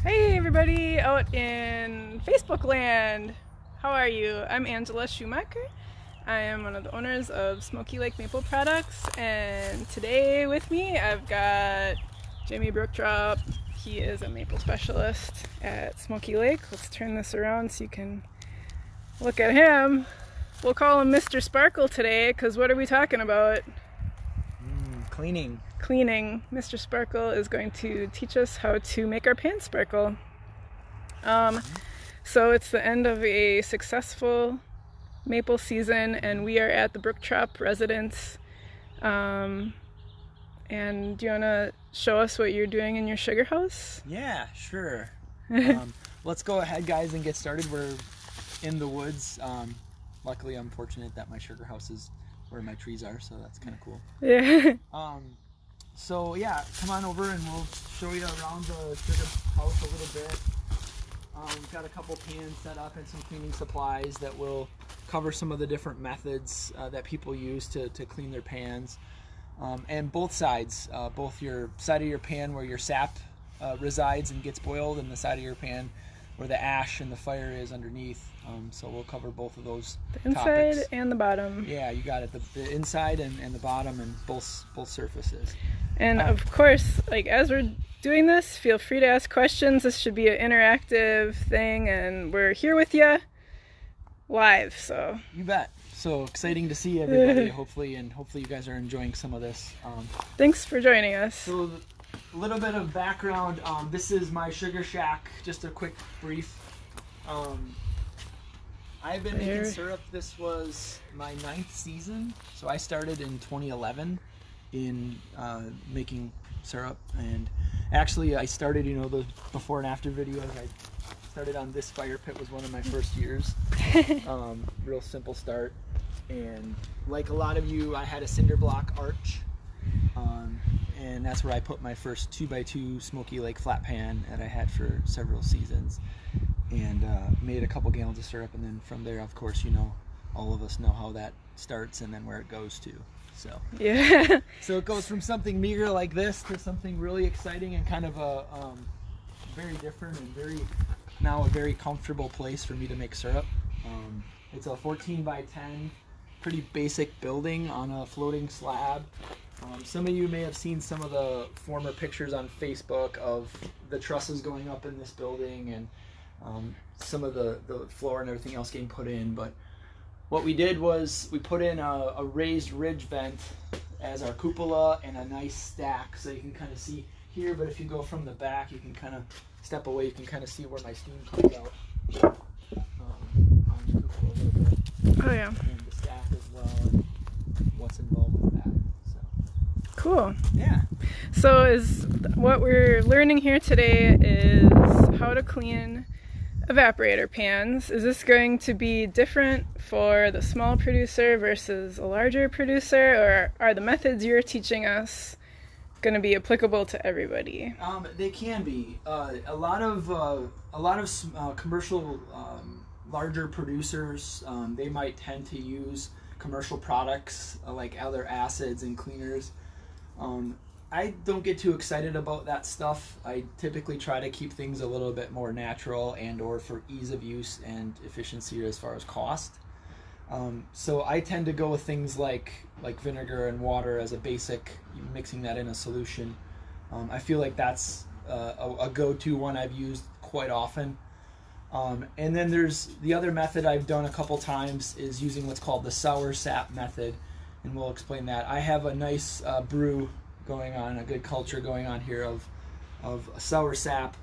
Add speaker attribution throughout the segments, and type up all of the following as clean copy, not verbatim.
Speaker 1: Hey everybody out in Facebook land! How are you? I'm Angela Schumacher. I am one of the owners of Smoky Lake Maple Products, and today with me I've got Jamie Brookdrop. He is a maple specialist at Smoky Lake. Let's turn this around so you can look at him. We'll call him Mr. Sparkle today because what are we talking about?
Speaker 2: Cleaning.
Speaker 1: Cleaning. Mr. Sparkle is going to teach us how to make our pans sparkle. So it's the end of a successful maple season, and we are at the Brookdrop residence. And do you want to show us what you're doing in your sugar house?
Speaker 2: Yeah, sure. Let's go ahead, guys, and get started. We're in the woods. Luckily, I'm fortunate that my sugar house is where my trees are, so that's kind of cool.
Speaker 1: Yeah.
Speaker 2: So yeah, come on over and we'll show you around the sugar house a little bit. We've got a couple pans set up and some cleaning supplies that will cover some of the different methods that people use to clean their pans. And both sides, both your side of your pan where your sap resides and gets boiled, and the side of your pan where the ash and the fire is underneath. So we'll cover both of those
Speaker 1: The inside
Speaker 2: topics.
Speaker 1: and the bottom.
Speaker 2: Yeah, you got it. The inside and the bottom, and both surfaces.
Speaker 1: And of course, like as we're doing this, feel free to ask questions. This should be an interactive thing, and we're here with you live. So
Speaker 2: You bet. So exciting to see everybody. Hopefully you guys are enjoying some of this.
Speaker 1: thanks for joining us.
Speaker 2: So a little bit of background. This is my sugar shack. Just a quick brief. I've been making syrup. This was my 9th season. So I started in 2011 in making syrup, and actually I started, the before and after videos. I started on this fire pit, was one of my first years. Real simple start, and like a lot of you, I had a cinder block arch, and that's where I put my first 2x2 Smoky Lake flat pan that I had for several seasons, and made a couple gallons of syrup. And then from there, of course, all of us know how that starts and then where it goes to. So
Speaker 1: Yeah.
Speaker 2: so it goes from something meager like this to something really exciting and kind of a very different and a very comfortable place for me to make syrup. It's a 14 by 10, pretty basic building on a floating slab. Some of you may have seen some of the former pictures on Facebook of the trusses going up in this building, and some of the floor and everything else getting put in. But what we did was we put in a raised ridge vent as our cupola and a nice stack, so you can kind of see here, but if you go from the back, you can kind of step away, you can kind of see where my steam comes out on the cupola a little bit.
Speaker 1: Oh yeah.
Speaker 2: And the stack as well, and what's involved with that. So
Speaker 1: Cool.
Speaker 2: yeah.
Speaker 1: So what we're learning here today is how to clean evaporator pans. Is this going to be different for the small producer versus a larger producer, or are the methods you're teaching us going to be applicable to everybody?
Speaker 2: They can be. A lot of commercial larger producers, they might tend to use commercial products like other acids and cleaners. I don't get too excited about that stuff. I typically try to keep things a little bit more natural and or for ease of use and efficiency as far as cost. So I tend to go with things like vinegar and water as a basic, mixing that in a solution. I feel like that's a go-to one I've used quite often. And then there's the other method I've done a couple times is using what's called the sour sap method, and we'll explain that. I have a nice brew going on, a good culture going on here of sour sap.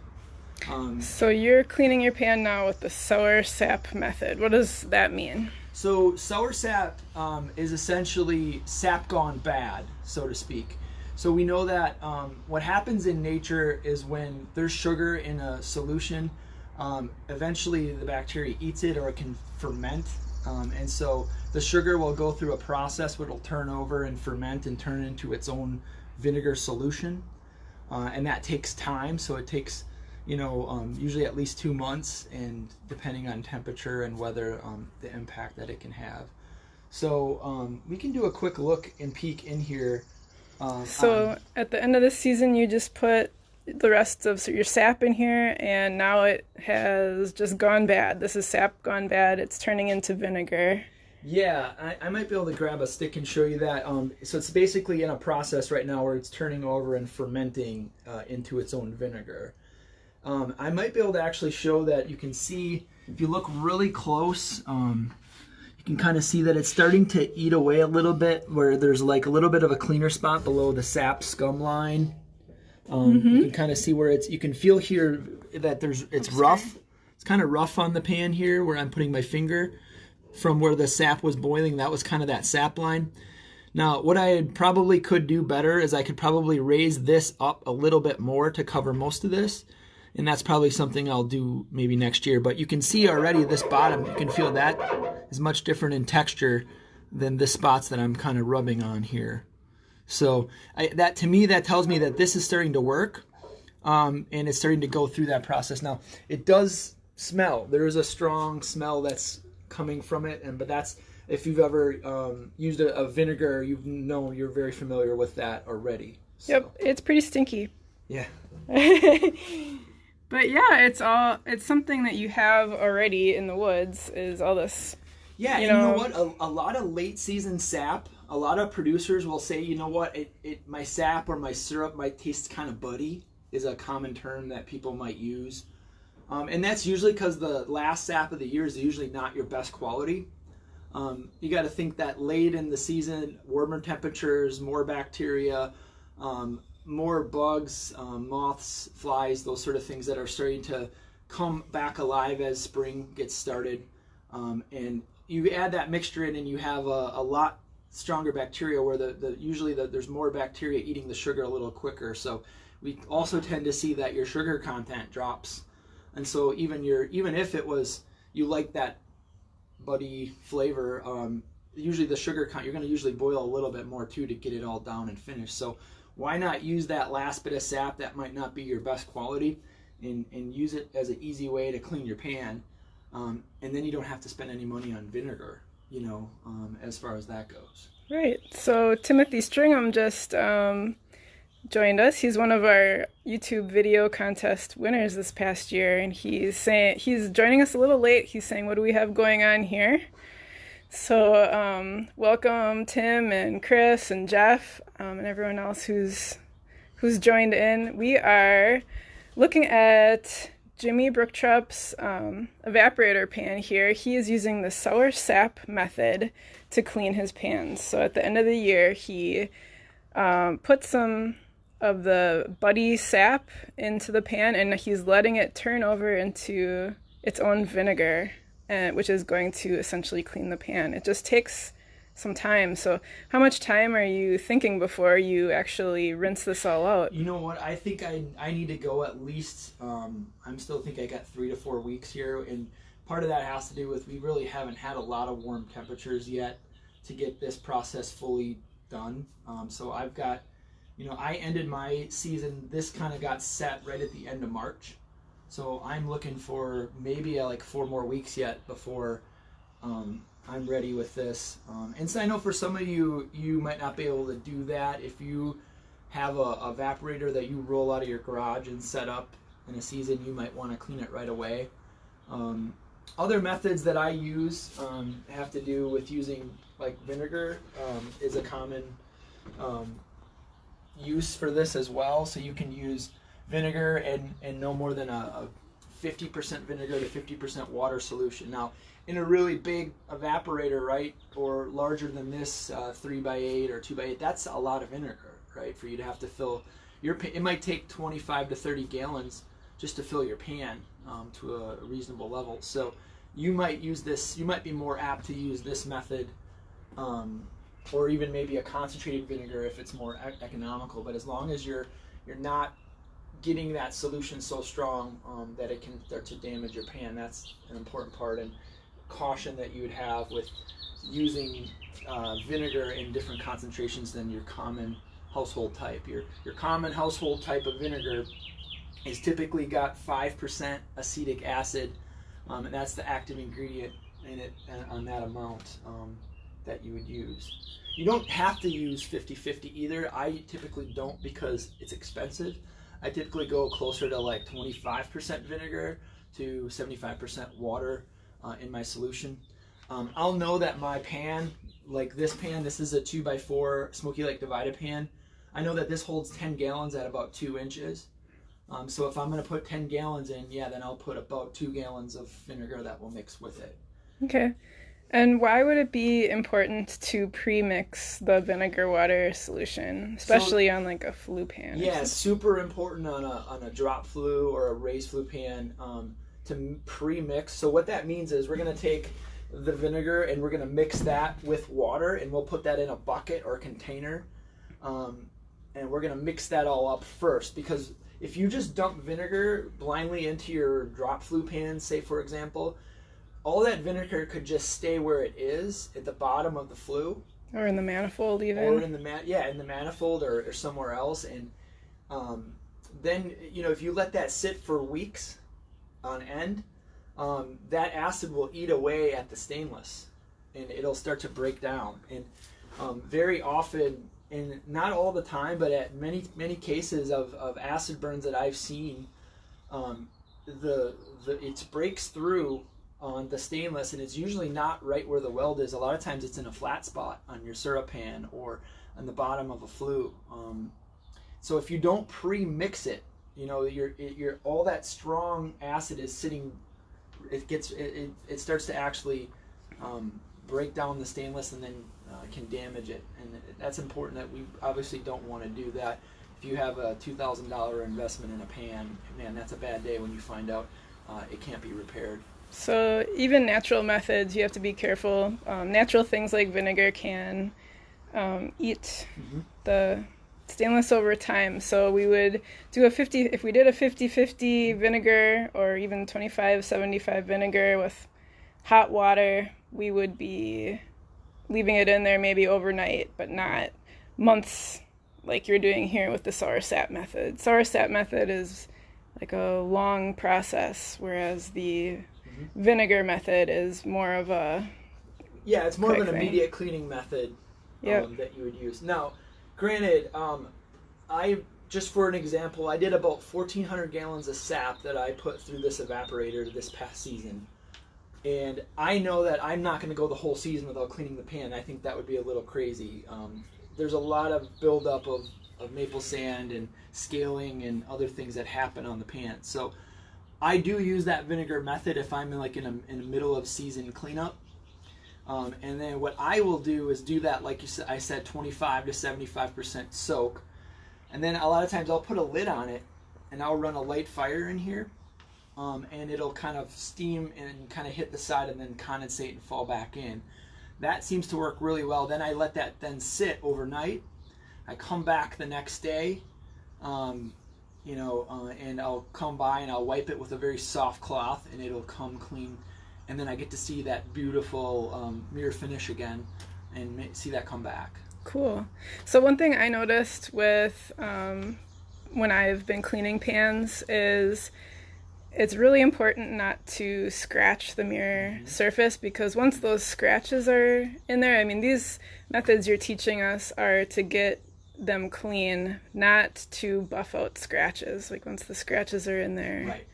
Speaker 1: So you're cleaning your pan now with the sour sap method. What does that mean?
Speaker 2: So sour sap is essentially sap gone bad, so to speak. So we know that what happens in nature is when there's sugar in a solution, eventually the bacteria eats it or it can ferment. And so the sugar will go through a process where it'll turn over and ferment and turn into its own vinegar solution. And that takes time, so it takes usually at least 2 months, and depending on temperature and weather, the impact that it can have. So we can do a quick look and peek in here.
Speaker 1: So at the end of the season, you just put the rest of your sap in here, and now it has just gone bad. This is sap gone bad. It's turning into vinegar.
Speaker 2: Yeah, I might be able to grab a stick and show you that. So it's basically in a process right now where it's turning over and fermenting into its own vinegar. I might be able to actually show that. You can see, if you look really close, you can kind of see that it's starting to eat away a little bit, where there's like a little bit of a cleaner spot below the sap scum line. You can kind of see where you can feel here that it's rough. It's kind of rough on the pan here where I'm putting my finger. From where the sap was boiling, that was kind of that sap line. Now, what I probably could do better is I could probably raise this up a little bit more to cover most of this. And that's probably something I'll do maybe next year. But you can see already this bottom, you can feel that is much different in texture than the spots that I'm kind of rubbing on here. So that to me, that tells me that this is starting to work, and it's starting to go through that process. Now, it does smell. There is a strong smell that's coming from it, but that's, if you've ever used a vinegar, you're very familiar with that already. So.
Speaker 1: Yep, it's pretty stinky.
Speaker 2: Yeah.
Speaker 1: But yeah, it's something that you have already in the woods, is all this.
Speaker 2: Yeah, you know what? A lot of late season sap, a lot of producers will say, you know what, my sap or my syrup might taste kind of buddy, is a common term that people might use. And that's usually because the last sap of the year is usually not your best quality. You got to think that late in the season, warmer temperatures, more bacteria, more bugs, moths, flies, those sort of things that are starting to come back alive as spring gets started. And you add that mixture in, and you have a lot stronger bacteria, where usually there's more bacteria eating the sugar a little quicker. So we also tend to see that your sugar content drops. And so even if it was, you like that buddy flavor, usually the sugar content, you're going to usually boil a little bit more too to get it all down and finished. So why not use that last bit of sap that might not be your best quality, and use it as an easy way to clean your pan, and then you don't have to spend any money on vinegar, as far as that goes.
Speaker 1: Right. So Timothy Stringham just joined us. He's one of our YouTube video contest winners this past year, and he's joining us a little late. He's saying, what do we have going on here? So welcome Tim and Chris and Jeff, and everyone else who's joined in. We are looking at Jimmy Brooktrup's evaporator pan here. He is using the sour sap method to clean his pans. So at the end of the year, he put some of the buddy sap into the pan, and he's letting it turn over into its own vinegar, which is going to essentially clean the pan. It just takes some time. So how much time are you thinking before you actually rinse this all out?
Speaker 2: You know what? I think I need to go at least, I'm still thinking I got 3 to 4 weeks here, and part of that has to do with we really haven't had a lot of warm temperatures yet to get this process fully done. So I've got, I ended my season, this kind of got set right at the end of March. So I'm looking for maybe like 4 more weeks yet before I'm ready with this. And so I know for some of you, you might not be able to do that. If you have a evaporator that you roll out of your garage and set up in a season, you might want to clean it right away. Other methods that I use have to do with using like vinegar is a common use for this as well. So you can use vinegar and no more than a 50% vinegar to 50% water solution. Now, in a really big evaporator, right, or larger than this 3x8 or 2x8, that's a lot of vinegar, right, for you to have to fill your pan. It might take 25 to 30 gallons just to fill your pan to a reasonable level. So you might use this, you might be more apt to use this method, or even maybe a concentrated vinegar if it's more economical. But as long as you're not getting that solution so strong that it can start to damage your pan, that's an important part. And caution that you would have with using vinegar in different concentrations than your common household type. Your common household type of vinegar is typically got 5% acetic acid, and that's the active ingredient in it on that amount that you would use. You don't have to use 50-50 either. I typically don't because it's expensive. I typically go closer to like 25% vinegar to 75% water in my solution. I'll know that my pan, like this pan, this is a 2x4 Smoky Lake divided pan. I know that this holds 10 gallons at about 2 inches. So if I'm going to put 10 gallons in, yeah, then I'll put about 2 gallons of vinegar that will mix with it.
Speaker 1: Okay. And why would it be important to pre-mix the vinegar water solution, especially on like a flue pan?
Speaker 2: Yeah, it's super important on a drop flue or a raised flue pan to pre-mix. So what that means is we're going to take the vinegar and we're going to mix that with water, and we'll put that in a bucket or container, and we're going to mix that all up first, because if you just dump vinegar blindly into your drop flue pan, say for example, all that vinegar could just stay where it is at the bottom of the flue,
Speaker 1: or in the manifold even,
Speaker 2: or in the in the manifold or somewhere else, and then if you let that sit for weeks on end, that acid will eat away at the stainless, and it'll start to break down. And very often, and not all the time, but at many cases of acid burns that I've seen, it breaks through on the stainless, and it's usually not right where the weld is. A lot of times it's in a flat spot on your syrup pan or on the bottom of a flue. So if you don't pre-mix it, your all that strong acid is sitting. It starts to actually break down the stainless, and then can damage it. And that's important. That we obviously don't want to do that. If you have a $2,000 investment in a pan, man, that's a bad day when you find out it can't be repaired.
Speaker 1: So even natural methods, you have to be careful. Natural things like vinegar can eat the stainless over time. So we would do if we did a 50-50 vinegar, or even 25-75 vinegar with hot water, we would be leaving it in there maybe overnight, but not months like you're doing here with the sour sap method. Sour sap method is like a long process, whereas the vinegar method is more of a
Speaker 2: it's more of an immediate cleaning method that you would use. Now, granted, I just for an example, I did about 1,400 gallons of sap that I put through this evaporator this past season, and I know that I'm not going to go the whole season without cleaning the pan. I think that would be a little crazy. There's a lot of buildup of maple sand and scaling and other things that happen on the pan. So I do use that vinegar method if I'm in a middle of season cleanup. And then what I will do is do that, like I said, 25 to 75% soak. And then a lot of times I'll put a lid on it, and I'll run a light fire in here, and it'll kind of steam and kind of hit the side and then condensate and fall back in. That seems to work really well. Then I let that then sit overnight. I come back the next day, and I'll come by and I'll wipe it with a very soft cloth, and it'll come clean. And then I get to see that beautiful mirror finish again and see that come back.
Speaker 1: Cool. So one thing I noticed with when I've been cleaning pans is it's really important not to scratch the mirror surface, because once those scratches are in there, I mean, these methods you're teaching us are to get them clean, not to buff out scratches. Like once the scratches are in there.
Speaker 2: Right.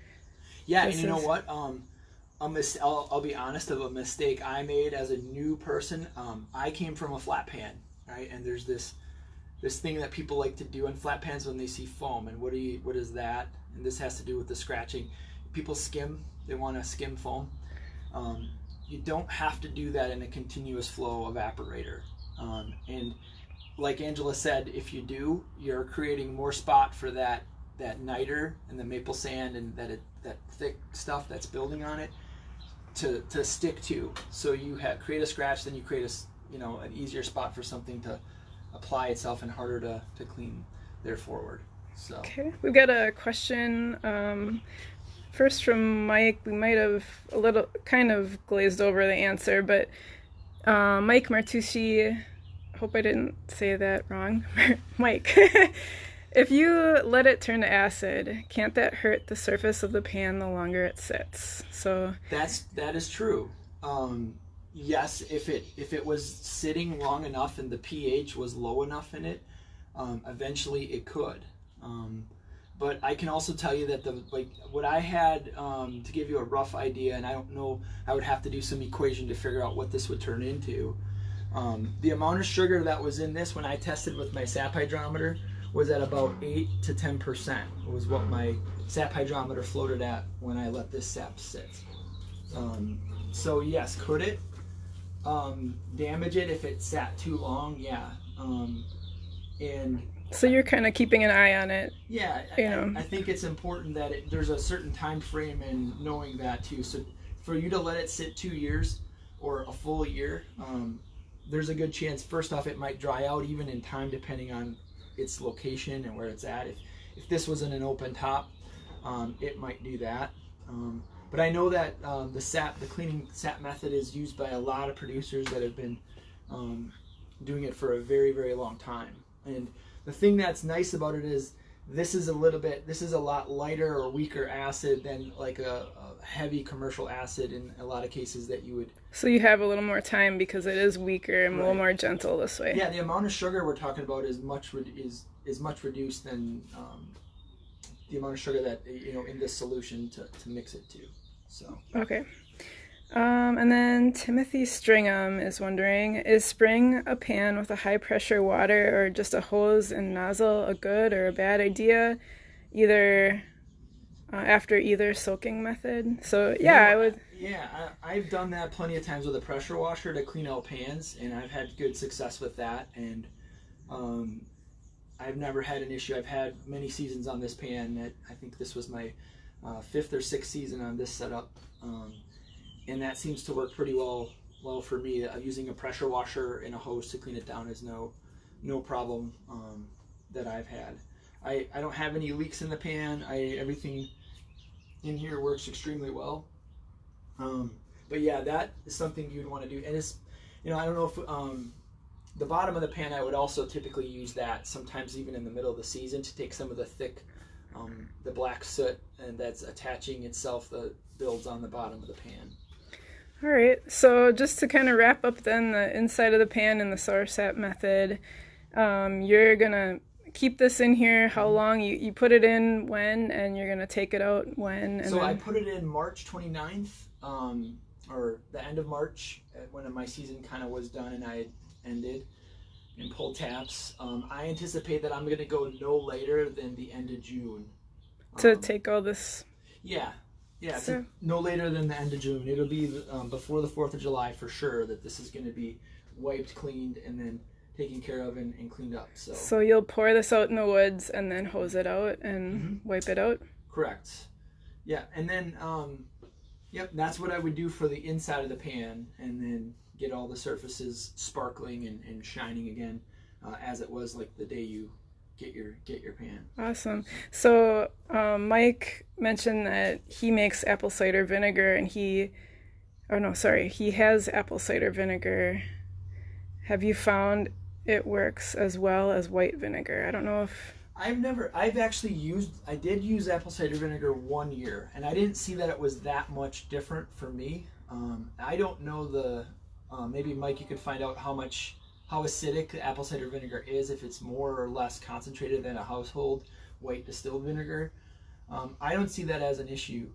Speaker 2: Yeah, and you know what? I'll be honest, of a mistake I made as a new person. I came from a flat pan, right? And there's this thing that people like to do on flat pans when they see foam. And what is that? And this has to do with the scratching. People skim. They want to skim foam. You don't have to do that in a continuous flow evaporator. And like Angela said, if you do, you're creating more spot for that niter and the maple sand and that thick stuff that's building on it to stick to. So you create a scratch, then you create an easier spot for something to apply itself and harder to clean there forward. So
Speaker 1: okay, we've got a question first from Mike. We might have kind of glazed over the answer, but Mike Martucci, hope I didn't say that wrong. Mike, if you let it turn to acid, can't that hurt the surface of the pan the longer it sits? So
Speaker 2: that is true. Yes, if it was sitting long enough and the pH was low enough in it, eventually it could. but I can also tell you that what I had, to give you a rough idea, and I don't know, I would have to do some equation to figure out what this would turn into. The amount of sugar that was in this when I tested with my sap hydrometer was at about 8 to 10%. Was what my sap hydrometer floated at when I let this sap sit. So yes, could it damage it if it sat too long? Yeah. And
Speaker 1: so you're kind of keeping an eye on it.
Speaker 2: Yeah, I think it's important that there's a certain time frame in knowing that too. So for you to let it sit 2 years or a full year, there's a good chance, first off, it might dry out even in time depending on its location and where it's at. If this was in an open top, it might do that. But I know that the cleaning sap method is used by a lot of producers that have been doing it for a very, very long time. And the thing that's nice about it is this is a lot lighter or weaker acid than like a heavy commercial acid in a lot of cases that you would.
Speaker 1: So you have a little more time because it is weaker and
Speaker 2: Right.
Speaker 1: a little more gentle this way.
Speaker 2: Yeah, the amount of sugar we're talking about is much reduced than the amount of sugar that in this solution to mix it to. So.
Speaker 1: Okay. And then Timothy Stringham is wondering, is spraying a pan with a high pressure water or just a hose and nozzle a good or a bad idea, either after either soaking method? So yeah, I would.
Speaker 2: Yeah, I've done that plenty of times with a pressure washer to clean out pans, and I've had good success with that. And I've never had an issue. I've had many seasons on this pan. I think this was my 5th or 6th season on this setup. And that seems to work pretty well for me. Using a pressure washer and a hose to clean it down is no problem that I've had. I don't have any leaks in the pan. Everything in here works extremely well. But yeah, that is something you'd want to do. And it's, I don't know if the bottom of the pan, I would also typically use that sometimes even in the middle of the season to take some of the thick, the black soot and that's attaching itself, the builds on the bottom of the pan.
Speaker 1: All right, so just to kind of wrap up then the inside of the pan and the sour sap method, you're going to keep this in here how long? You put it in when, and you're going to take it out when? And
Speaker 2: so I put it in March 29th, or the end of March, when my season kind of was done and I had ended and pulled taps. I anticipate that I'm going to go no later than the end of June.
Speaker 1: To take all this?
Speaker 2: Yeah. Yeah,
Speaker 1: So,
Speaker 2: no later than the end of June. It'll be before the 4th of July for sure that this is going to be wiped, cleaned, and then taken care of and cleaned up.
Speaker 1: So you'll pour this out in the woods and then hose it out and wipe it out?
Speaker 2: Correct. Yeah, and then, yep, that's what I would do for the inside of the pan, and then get all the surfaces sparkling and shining again as it was like the day you get your pan.
Speaker 1: Awesome. So Mike mentioned that he makes apple cider vinegar, and he has apple cider vinegar. Have you found it works as well as white vinegar? I don't know if
Speaker 2: I did use apple cider vinegar 1 year, and I didn't see that it was that much different for me. I don't know maybe Mike, you could find out how acidic the apple cider vinegar is, if it's more or less concentrated than a household white distilled vinegar. I don't see that as an issue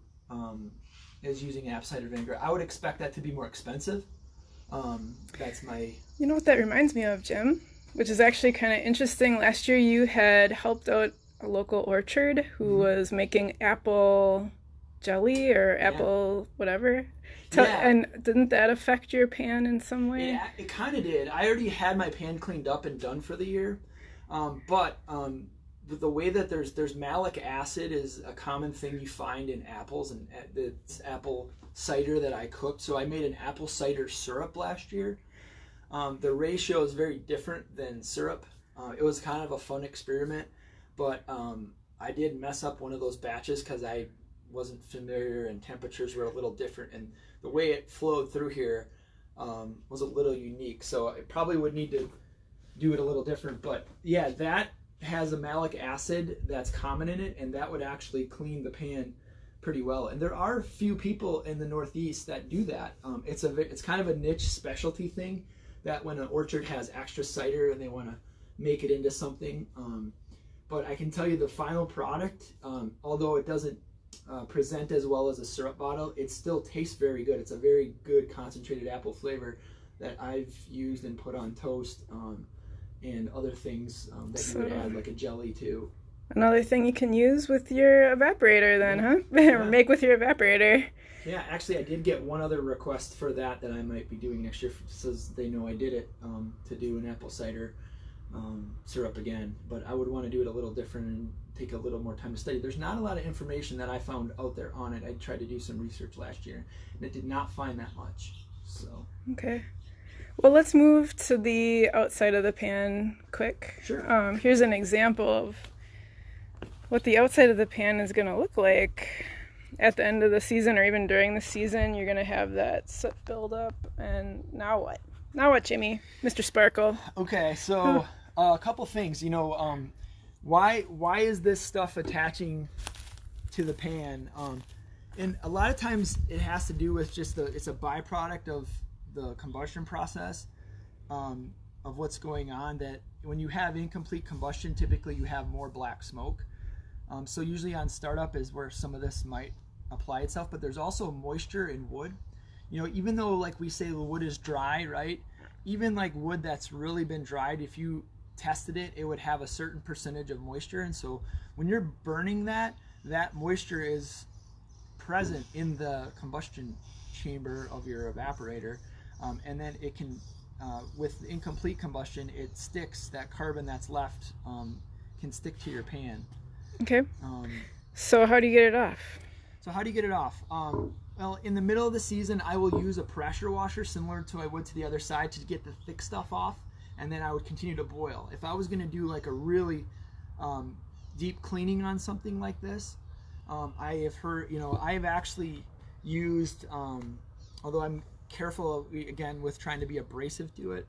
Speaker 2: as using apple cider vinegar. I would expect that to be more expensive. That's my...
Speaker 1: You know what that reminds me of, Jim? Which is actually kind of interesting. Last year you had helped out a local orchard who was making apple jelly or apple whatever. And didn't that affect your pan in some way?
Speaker 2: It kind of did. I already had my pan cleaned up and done for the year. But the way that there's malic acid is a common thing you find in apples, and it's apple cider that I cooked. So I made an apple cider syrup last year. The ratio is very different than syrup. It was kind of a fun experiment, but I did mess up one of those batches because I wasn't familiar and temperatures were a little different, and the way it flowed through here was a little unique. So I probably would need to do it a little different. But yeah, that has a malic acid that's common in it, and that would actually clean the pan pretty well. And there are a few people in the Northeast that do that. It's kind of a niche specialty thing, that when an orchard has extra cider and they want to make it into something, but I can tell you the final product, although it doesn't present as well as a syrup bottle, it still tastes very good. It's a very good concentrated apple flavor that I've used and put on toast and other things that you would add, like a jelly too.
Speaker 1: Another thing you can use with your evaporator then, huh? Or make with your evaporator.
Speaker 2: Yeah, actually I did get one other request for that I might be doing next year, says they know I did it, to do an apple cider syrup again, but I would want to do it a little different and take a little more time to study. There's not a lot of information that I found out there on it. I tried to do some research last year and it did not find that much. So
Speaker 1: okay, well, let's move to the outside of the pan quick.
Speaker 2: Sure.
Speaker 1: Here's an example of what the outside of the pan is going to look like at the end of the season, or even during the season. You're going to have that soot build up, and now what? Now what, Jimmy? Mr. Sparkle.
Speaker 2: Okay, so a couple things. Why is this stuff attaching to the pan? And a lot of times it has to do with just it's a byproduct of the combustion process, of what's going on. That when you have incomplete combustion, typically you have more black smoke. So usually on startup is where some of this might apply itself, but there's also moisture in wood. Even though, like we say, the wood is dry, right? Even like wood that's really been dried, if you tested it, it would have a certain percentage of moisture. And so when you're burning that moisture is present in the combustion chamber of your evaporator. And then it can, with incomplete combustion, it sticks, that carbon that's left can stick to your pan.
Speaker 1: Okay. So how do you get it off?
Speaker 2: Well, in the middle of the season, I will use a pressure washer similar to I would to the other side to get the thick stuff off, and then I would continue to boil. If I was going to do like a really deep cleaning on something like this, I have heard, I have actually used, although I'm careful again with trying to be abrasive to it,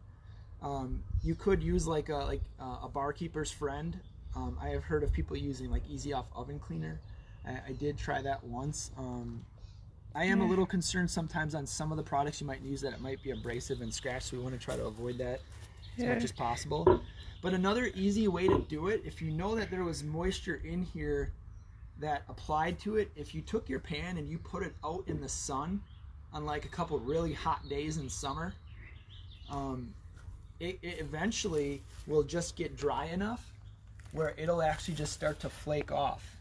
Speaker 2: you could use like a barkeeper's friend. I have heard of people using like Easy Off oven cleaner. I did try that once. I am a little concerned sometimes on some of the products you might use that it might be abrasive and scratch, so we want to try to avoid that as much as possible. But another easy way to do it, if you know that there was moisture in here that applied to it, if you took your pan and you put it out in the sun on like a couple really hot days in summer, it eventually will just get dry enough where it'll actually just start to flake off.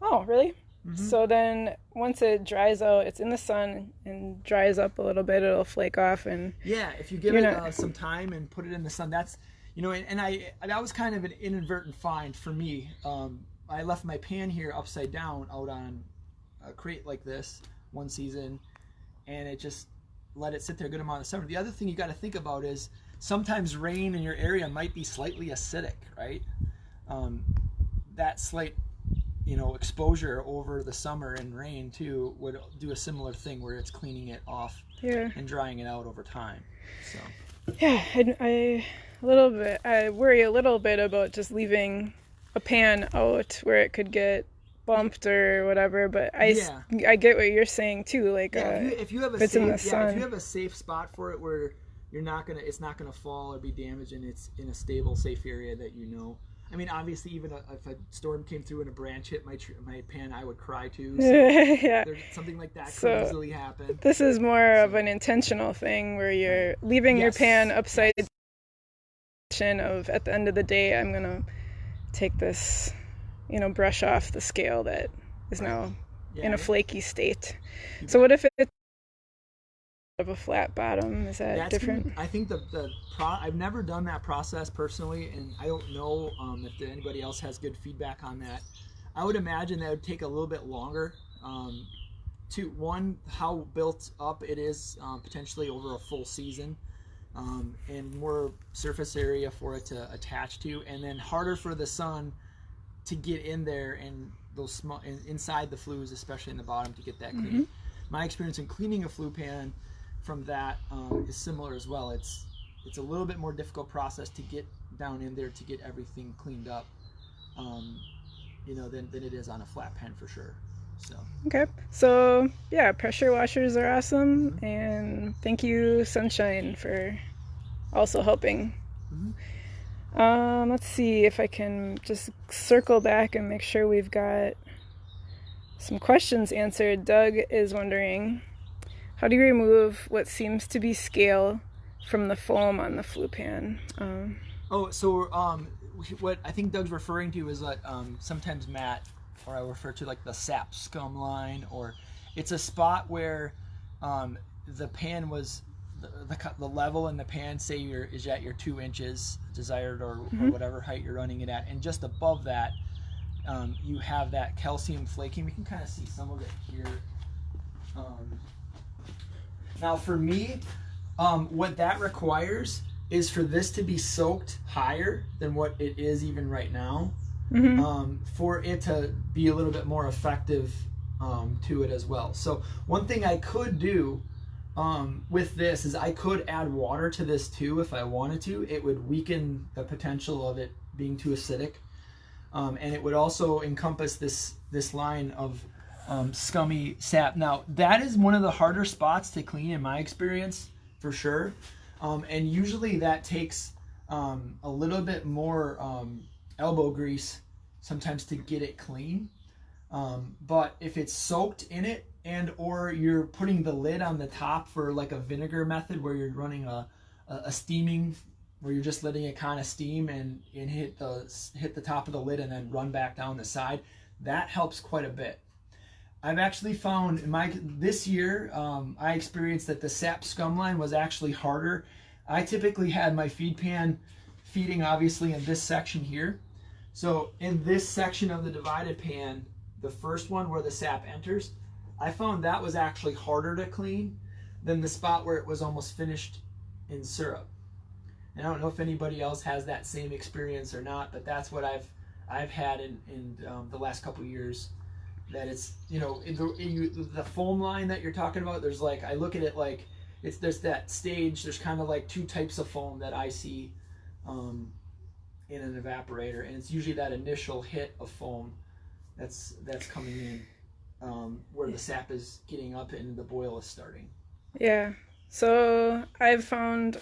Speaker 1: Oh, really?
Speaker 2: Mm-hmm.
Speaker 1: So then once it dries out, it's in the sun and dries up a little bit, it'll flake off. And
Speaker 2: yeah, if you give it some time and put it in the sun, that's, that was kind of an inadvertent find for me. I left my pan here upside down out on a crate like this one season, and it just let it sit there a good amount of summer. The other thing you got to think about is sometimes rain in your area might be slightly acidic, right? That slight exposure over the summer and rain too would do a similar thing where it's cleaning it off and drying it out over time. So
Speaker 1: yeah, I worry a little bit about just leaving a pan out where it could get bumped or whatever, but I get what you're saying too. Like
Speaker 2: if you have a safe spot for it where it's not gonna fall or be damaged, and it's in a stable, safe area that I mean, obviously, even if a storm came through and a branch hit my pan, I would cry too. So
Speaker 1: yeah.
Speaker 2: Something like that could easily happen.
Speaker 1: This is more of an intentional thing where you're leaving your pan upside down. Of at the end of the day, I'm gonna take this, brush off the scale that is now in a flaky state. So what if it's of a flat bottom? Is that different?
Speaker 2: I think I've never done that process personally, and I don't know if anybody else has good feedback on that. I would imagine that would take a little bit longer to how built up it is potentially over a full season, and more surface area for it to attach to, and then harder for the sun to get in there and those small inside the flues, especially in the bottom, to get that clean. Mm-hmm. My experience in cleaning a flue pan from that is similar as well. It's a little bit more difficult process to get down in there to get everything cleaned up, than it is on a flat pan for sure. So
Speaker 1: okay, so yeah, pressure washers are awesome, and thank you, Sunshine, for also helping. Let's see if I can just circle back and make sure we've got some questions answered. Doug is wondering, how do you remove what seems to be scale from the foam on the flue pan?
Speaker 2: What I think Doug's referring to is that sometimes Matt, or I refer to like the sap scum line, or it's a spot where the pan was the level in the pan, say is at your 2 inches desired, or whatever height you're running it at, and just above that you have that calcium flaking. We can kind of see some of it here. Now for me, what that requires is for this to be soaked higher than what it is even right now, for it to be a little bit more effective to it as well. So one thing I could do with this is I could add water to this too if I wanted to. It would weaken the potential of it being too acidic, and it would also encompass this line of scummy sap. Now that is one of the harder spots to clean in my experience, for sure. And usually that takes a little bit more elbow grease sometimes to get it clean. But if it's soaked in it, and or you're putting the lid on the top for like a vinegar method where you're running a steaming, where you're just letting it kind of steam and hit the top of the lid and then run back down the side, that helps quite a bit. I've actually found this year, I experienced that the sap scum line was actually harder. I typically had my feed pan feeding obviously in this section here. So in this section of the divided pan, the first one where the sap enters, I found that was actually harder to clean than the spot where it was almost finished in syrup. And I don't know if anybody else has that same experience or not, but that's what I've had in the last couple years. That it's, the foam line that you're talking about, there's like, I look at it like there's that stage, there's kind of like 2 types of foam that I see in an evaporator, and it's usually that initial hit of foam that's coming in where the sap is getting up and the boil is starting. Yeah,
Speaker 1: so I've found,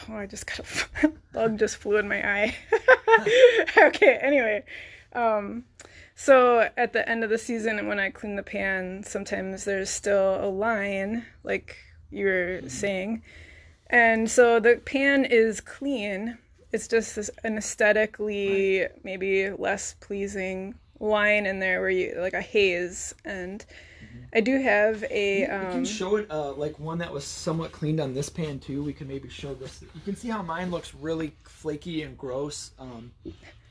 Speaker 1: I just got a bug just flew in my eye. Okay, anyway. So at the end of the season, and when I clean the pan, sometimes there's still a line, like you were saying. And so the pan is clean. It's just an aesthetically maybe less pleasing line in there where you, like a haze. And I do have a...
Speaker 2: You can show it like one that was somewhat cleaned on this pan too. We can maybe show this. You can see how mine looks really flaky and gross.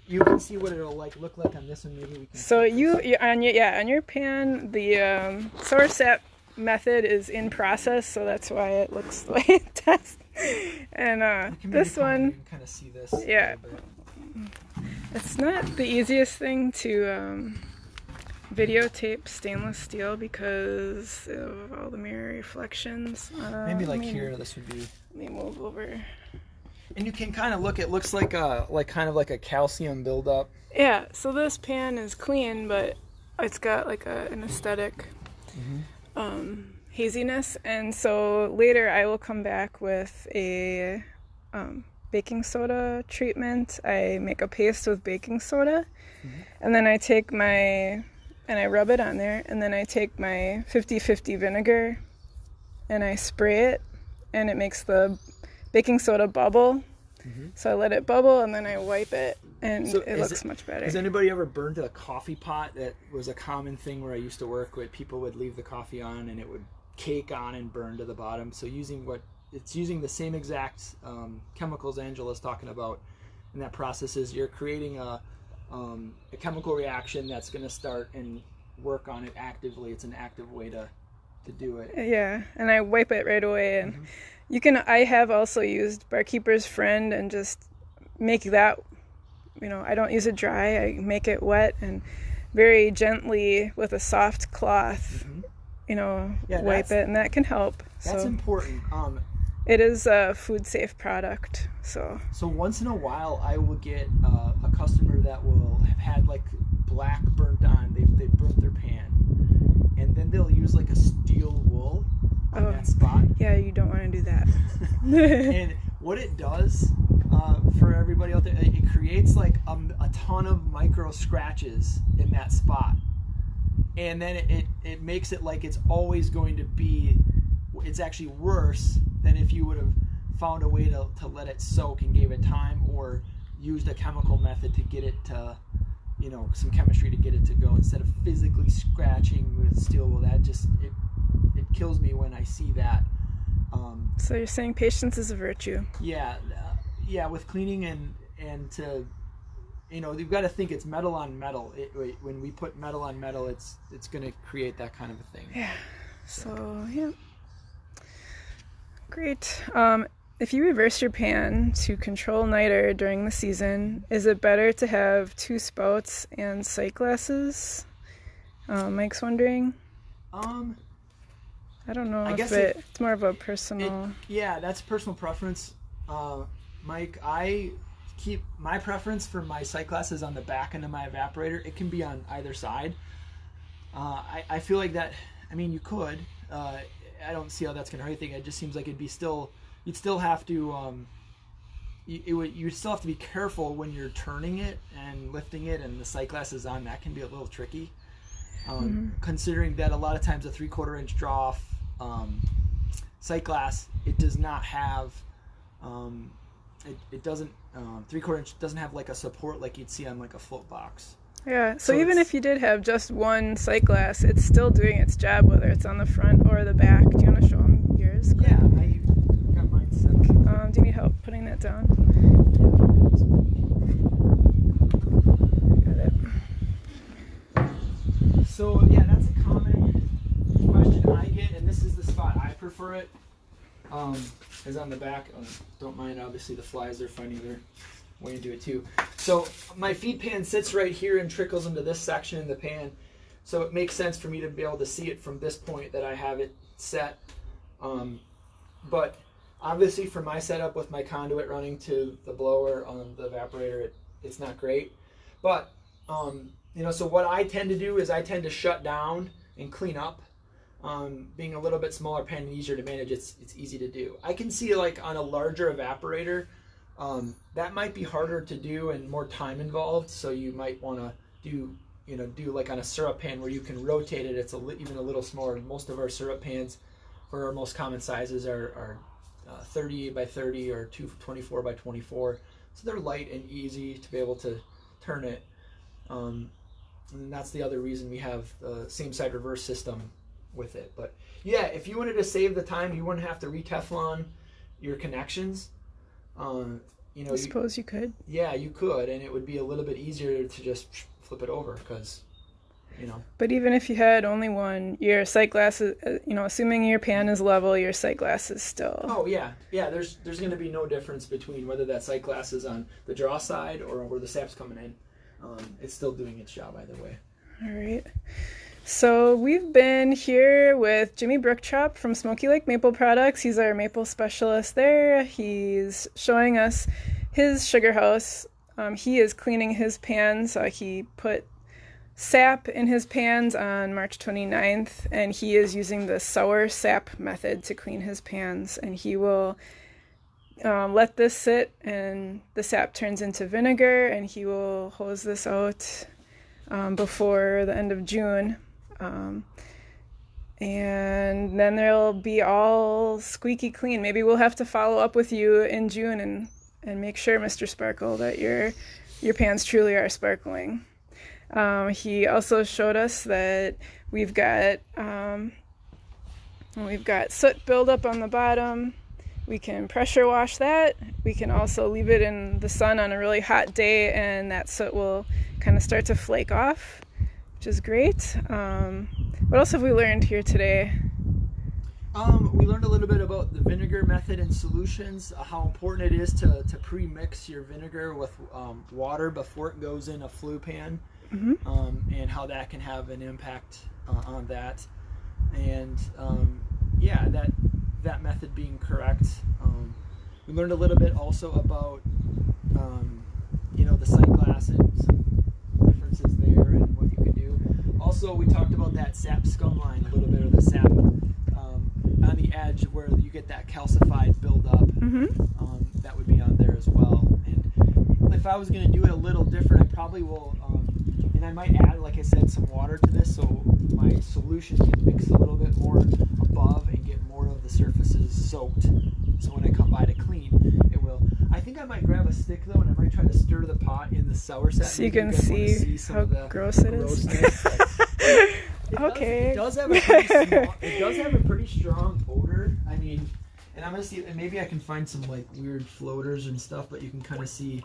Speaker 2: You can see what it'll look like on this one. Maybe we can.
Speaker 1: So on your pan, the sour sap method is in process, so that's why it looks the way it does. And this one,
Speaker 2: you can kind of see this.
Speaker 1: Yeah, it's not the easiest thing to videotape stainless steel because of all the mirror reflections.
Speaker 2: Maybe here, this would be.
Speaker 1: Let me move over.
Speaker 2: And you can kind of look. It looks like kind of like a calcium buildup.
Speaker 1: Yeah. So this pan is clean, but it's got like an aesthetic haziness. And so later I will come back with a baking soda treatment. I make a paste with baking soda, and then I take and I rub it on there, and then I take my 50/50 vinegar, and I spray it, and it makes the baking soda bubble. So I let it bubble and then I wipe it, and it looks much better.
Speaker 2: Has anybody ever burned a coffee pot? That was a common thing where I used to work with. People would leave the coffee on and it would cake on and burn to the bottom. So using the same exact chemicals Angela's talking about in that process is you're creating a chemical reaction that's going to start and work on it actively. It's an active way to do it.
Speaker 1: Yeah, and I wipe it right away, and I have also used Barkeeper's Friend and just make that, I don't use it dry, I make it wet and very gently with a soft cloth, wipe it, and that can help.
Speaker 2: That's important.
Speaker 1: It is a food safe product, so
Speaker 2: once in a while I will get a customer that will have had like black burnt on, they burnt their pan, and then they'll use like a steel wool on that spot.
Speaker 1: Yeah, you don't want to do that.
Speaker 2: And what it does, for everybody out there, it creates like a ton of micro scratches in that spot, and then it makes it like it's always going to be. It's actually worse than if you would have found a way to let it soak and gave it time, or used a chemical method to get it to, some chemistry to get it to go, instead of physically scratching with steel wool. That just it kills me when I see that.
Speaker 1: So you're saying patience is a virtue.
Speaker 2: Yeah, with cleaning and to, you've got to think it's metal on metal. When we put metal on metal, it's going to create that kind of a thing.
Speaker 1: Yeah. So yeah. Great. If you reverse your pan to control niter during the season, is it better to have 2 spouts and sight glasses? Mike's wondering. I don't know. I guess it's more of a personal.
Speaker 2: That's personal preference. Mike, I keep my preference for my sight glasses on the back end of my evaporator. It can be on either side. I feel like that. I mean, you could. I don't see how that's going to hurt anything. It just seems like you'd still have to. You still have to be careful when you're turning it and lifting it, and the sight glasses on. That can be a little tricky. Considering that a lot of times a 3/4 inch draw sight glass, it does not have it doesn't 3/4 inch doesn't have like a support like you'd see on like a float box.
Speaker 1: Yeah, so even if you did have just one sight glass, it's still doing its job, whether it's on the front or the back. Do you want to show them yours?
Speaker 2: Yeah, I got mine set.
Speaker 1: Do you need help putting that down? Got it.
Speaker 2: So yeah, that's a common question I get, and this is the spot I prefer it. Is on the back. Don't mind, obviously the flies are funny. They're way into it too. So my feed pan sits right here and trickles into this section in the pan. So it makes sense for me to be able to see it from this point that I have it set. But obviously for my setup with my conduit running to the blower on the evaporator, it's not great. But so what I tend to do is I tend to shut down and clean up. Being a little bit smaller pan and easier to manage, it's easy to do. I can see like on a larger evaporator, that might be harder to do and more time involved. So you might want to do like on a syrup pan where you can rotate it. It's even a little smaller. Most of our syrup pans, for our most common sizes, are 30 by 30 or 24 by 24. So they're light and easy to be able to turn it. And that's the other reason we have the same side reverse system with it. But yeah, if you wanted to save the time, you wouldn't have to re-Teflon your connections.
Speaker 1: I suppose you could.
Speaker 2: Yeah, you could, and it would be a little bit easier to just flip it over because,
Speaker 1: But even if you had only one, your sight glasses, assuming your pan is level, your sight glass is still.
Speaker 2: Oh yeah. There's going to be no difference between whether that sight glass is on the draw side or where the sap's coming in. It's still doing its job either way.
Speaker 1: All right. So we've been here with Jimmy Brookchop from Smoky Lake Maple Products. He's our maple specialist there. He's showing us his sugar house. He is cleaning his pans. He put sap in his pans on March 29th, and he is using the sour sap method to clean his pans. And he will let this sit, and the sap turns into vinegar, and he will hose this out before the end of June. And then they'll be all squeaky clean. Maybe we'll have to follow up with you in June and make sure, Mr. Sparkle, that your pans truly are sparkling. He also showed us that we've got soot buildup on the bottom. We can pressure wash that. We can also leave it in the sun on a really hot day, and that soot will kind of start to flake off, which is great. What else have we learned here today?
Speaker 2: We learned a little bit about the vinegar method in solutions, how important it is to pre-mix your vinegar with water before it goes in a flue pan, and how that can have an impact on that. And that method being correct. We learned a little bit also about the sight glass and differences there and what you can do. Also, we talked about that sap scum line a little bit, or the sap on the edge where you get that calcified buildup. That would be on there as well. if I was going to do it a little different, I probably will, and I might add, like I said, some water to this so my solution can mix a little bit more above and get more of the surfaces soaked. So when I come by to clean, it will. I think I might grab a stick though, and I might try to stir the pot in the sour set.
Speaker 1: So you can see how gross it is. Okay.
Speaker 2: It does have a pretty strong odor. I mean, and I'm gonna see, and maybe I can find some like weird floaters and stuff, but you can kind of see.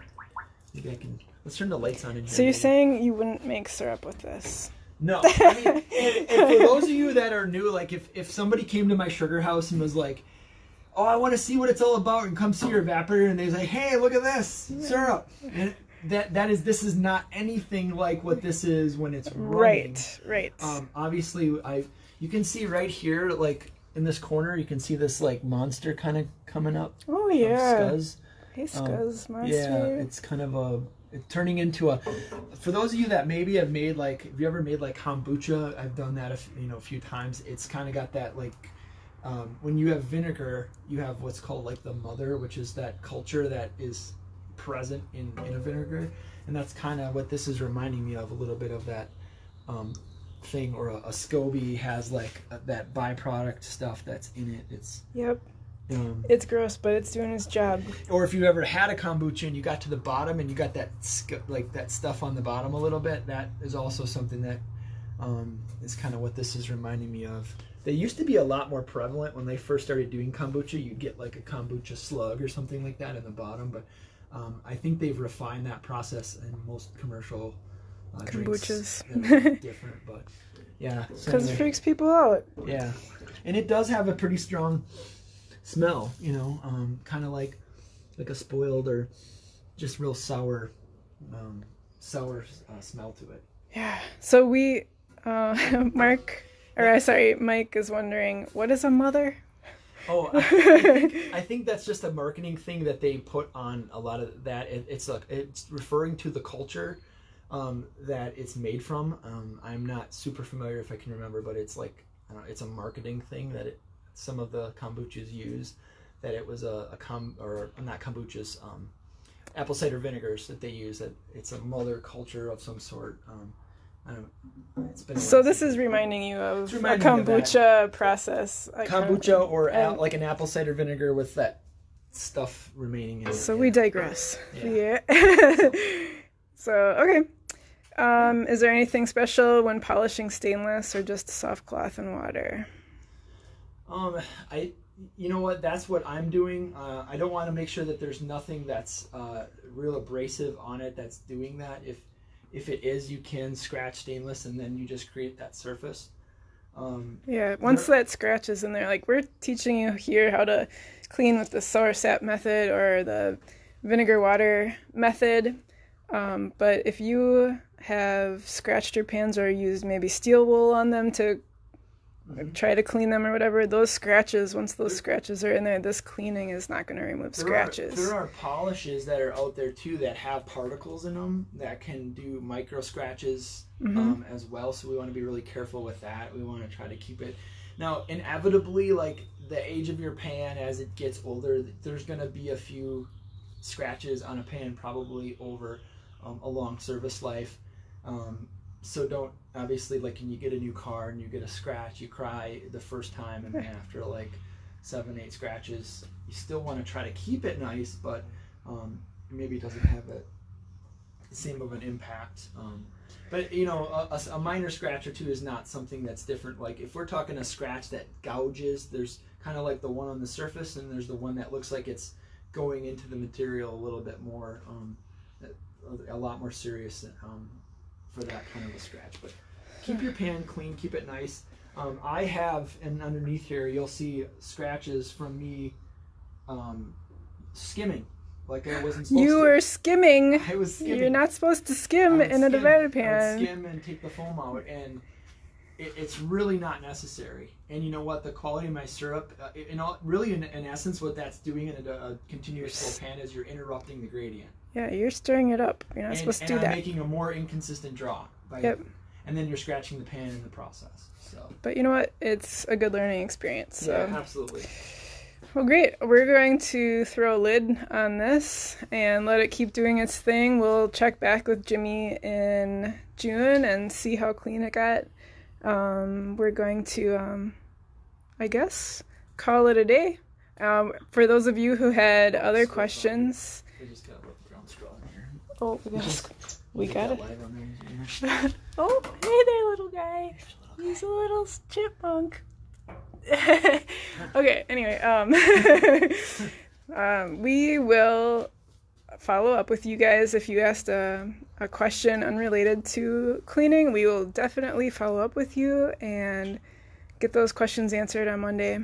Speaker 2: Maybe I can. Let's turn the lights on in here.
Speaker 1: So you're saying you wouldn't make syrup with this?
Speaker 2: No. I mean, and for those of you that are new, like if somebody came to my sugar house and was like, "Oh, I want to see what it's all about," and come see your evaporator, and they're like, "Hey, look at this syrup," and this is not anything like what this is when it's running.
Speaker 1: Right.
Speaker 2: Obviously, you can see right here, like in this corner, you can see this like monster kind of coming up.
Speaker 1: Oh yeah.
Speaker 2: Scuzz.
Speaker 1: Hey, Scuzz, monster.
Speaker 2: Yeah, it's kind of turning into a. For those of you that maybe have made like, have you ever made like kombucha? I've done that a few times. It's kind of got that like. When you have vinegar, you have what's called like the mother, which is that culture that is present in a vinegar, and that's kind of what this is reminding me of, a little bit of that thing. Or a SCOBY has like that byproduct stuff that's in it. It's
Speaker 1: it's gross, but it's doing its job.
Speaker 2: Or if you ever had a kombucha and you got to the bottom and you got that like that stuff on the bottom a little bit, that is also something that is kind of what this is reminding me of. They used to be a lot more prevalent when they first started doing kombucha. You'd get like a kombucha slug or something like that in the bottom, but I think they've refined that process in most commercial
Speaker 1: kombuchas.
Speaker 2: Drinks. Different, but yeah.
Speaker 1: Because it freaks people out.
Speaker 2: Yeah, and it does have a pretty strong smell, kind of like a spoiled or just real sour smell to it.
Speaker 1: Yeah. So Mike is wondering, what is a mother?
Speaker 2: Oh, I think that's just a marketing thing that they put on a lot of that. It's referring to the culture that it's made from. I'm not super familiar if I can remember, but it's like it's a marketing thing that some of the kombuchas use. That it was not kombuchas, apple cider vinegars that they use. That it's a mother culture of some sort.
Speaker 1: So this is reminding you of a kombucha process.
Speaker 2: Kombucha or like an apple cider vinegar with that stuff remaining in it.
Speaker 1: So we digress. Yeah. So, okay. Is there anything special when polishing stainless or just soft cloth and water?
Speaker 2: You know what? That's what I'm doing. I don't want to make sure that there's nothing that's real abrasive on it that's doing that. If it is, you can scratch stainless and then you just create that surface.
Speaker 1: Once that scratch is in there, like we're teaching you here how to clean with the sour sap method or the vinegar water method. But if you have scratched your pans or used maybe steel wool on them to try to clean them or whatever, those scratches, once those scratches are in there, this cleaning is not going to remove scratches.
Speaker 2: There are polishes that are out there too that have particles in them that can do micro scratches as well, so we want to be really careful with that. We want to try to keep it. Now, inevitably, like the age of your pan, as it gets older, there's going to be a few scratches on a pan probably over a long service life. So don't, obviously, like when you get a new car and you get a scratch, you cry the first time, and then after like 7-8 scratches, you still want to try to keep it nice, but maybe it doesn't have the same of an impact. But a minor scratch or two is not something that's different. Like if we're talking a scratch that gouges, there's kind of like the one on the surface, and there's the one that looks like it's going into the material a little bit more, a lot more serious for that kind of a scratch. But keep your pan clean, keep it nice. I have, and underneath here you'll see scratches from me skimming like I wasn't supposed to.
Speaker 1: You were skimming.
Speaker 2: I was skimming.
Speaker 1: You're not supposed to skim in a divided pan.
Speaker 2: I would skim and take the foam out, and it's really not necessary. And you know what? The quality of my syrup, in essence, what that's doing in a continuous slow pan is you're interrupting the gradient.
Speaker 1: Yeah, you're stirring it up. You're not supposed to do that.
Speaker 2: And I'm making a more inconsistent draw. And then you're scratching the pan in the process. So.
Speaker 1: But you know what? It's a good learning experience. So.
Speaker 2: Yeah, absolutely.
Speaker 1: Well, great. We're going to throw a lid on this and let it keep doing its thing. We'll check back with Jimmy in June and see how clean it got. We're going to, I guess, call it a day. For those of you who had other questions.
Speaker 2: We just got a ground scroll in here.
Speaker 1: Oh, we got it. Oh, hey there, little guy. He's a little chipmunk. Okay, anyway, we will follow up with you guys if you asked a question unrelated to cleaning. We will definitely follow up with you and get those questions answered on Monday.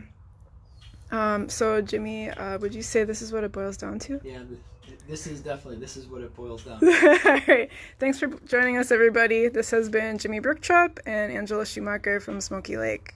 Speaker 1: So Jimmy, would you say this is what it boils down to?
Speaker 2: Yeah, this is what it boils down
Speaker 1: to. All right. Thanks for joining us, everybody. This has been Jimmy Brooktrop and Angela Schumacher from Smoky Lake.